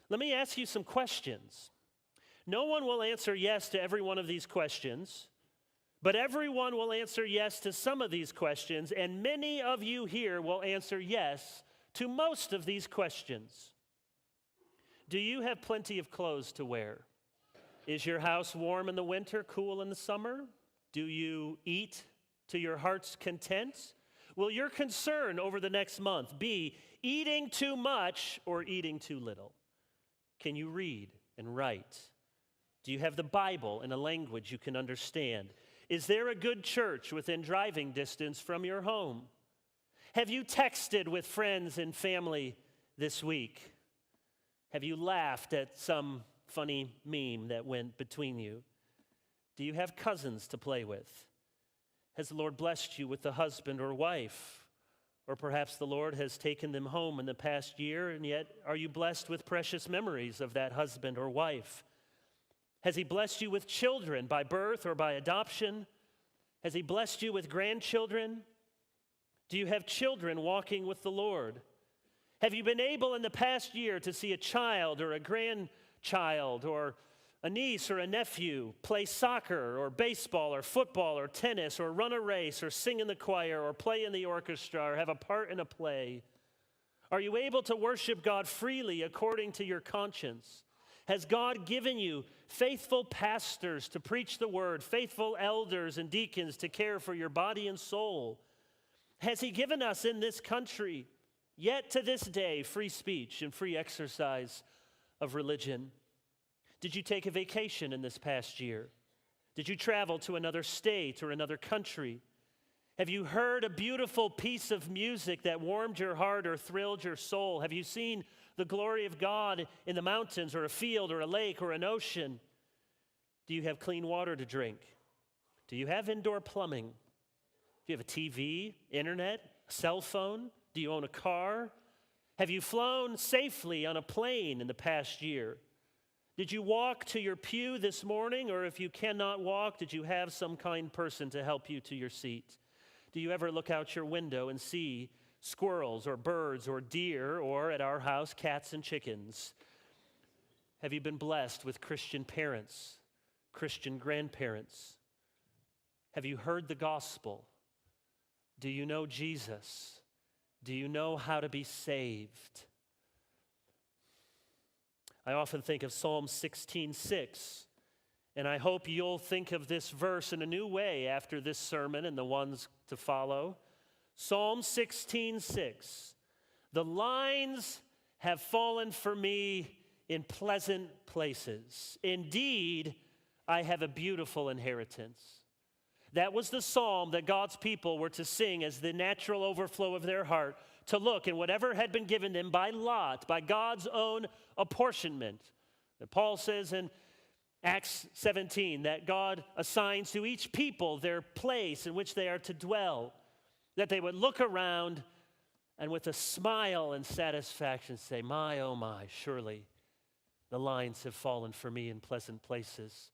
Let me ask you some questions. No one will answer yes to every one of these questions, but everyone will answer yes to some of these questions, and many of you here will answer yes to most of these questions. Do you have plenty of clothes to wear? Is your house warm in the winter, cool in the summer? Do you eat to your heart's content? Will your concern over the next month be eating too much or eating too little? Can you read and write? Do you have the Bible in a language you can understand? Is there a good church within driving distance from your home? Have you texted with friends and family this week? Have you laughed at some funny meme that went between you? Do you have cousins to play with? Has the Lord blessed you with a husband or wife? Or perhaps the Lord has taken them home in the past year, and yet are you blessed with precious memories of that husband or wife? Has He blessed you with children by birth or by adoption? Has He blessed you with grandchildren? Do you have children walking with the Lord? Have you been able in the past year to see a child or a grandchild or a niece or a nephew play soccer or baseball or football or tennis or run a race or sing in the choir or play in the orchestra or have a part in a play? Are you able to worship God freely according to your conscience? Has God given you faithful pastors to preach the word, faithful elders and deacons to care for your body and soul? Has He given us in this country, yet to this day, free speech and free exercise of religion? Did you take a vacation in this past year? Did you travel to another state or another country? Have you heard a beautiful piece of music that warmed your heart or thrilled your soul? Have you seen the glory of God in the mountains or a field or a lake or an ocean? Do you have clean water to drink? Do you have indoor plumbing? Do you have a TV, internet, a cell phone? Do you own a car? Have you flown safely on a plane in the past year? Did you walk to your pew this morning, or if you cannot walk, did you have some kind person to help you to your seat? Do you ever look out your window and see squirrels or birds or deer, or at our house, cats and chickens? Have you been blessed with Christian parents, Christian grandparents? Have you heard the gospel? Do you know Jesus? Do you know how to be saved? I often think of Psalm 16:6, and I hope you'll think of this verse in a new way after this sermon and the ones to follow. Psalm 16:6, the lines have fallen for me in pleasant places. Indeed, I have a beautiful inheritance. That was the psalm that God's people were to sing as the natural overflow of their heart, to look in whatever had been given them by lot, by God's own apportionment. That Paul says in Acts 17 that God assigns to each people their place in which they are to dwell, that they would look around and with a smile and satisfaction say, my, oh my, surely the lines have fallen for me in pleasant places.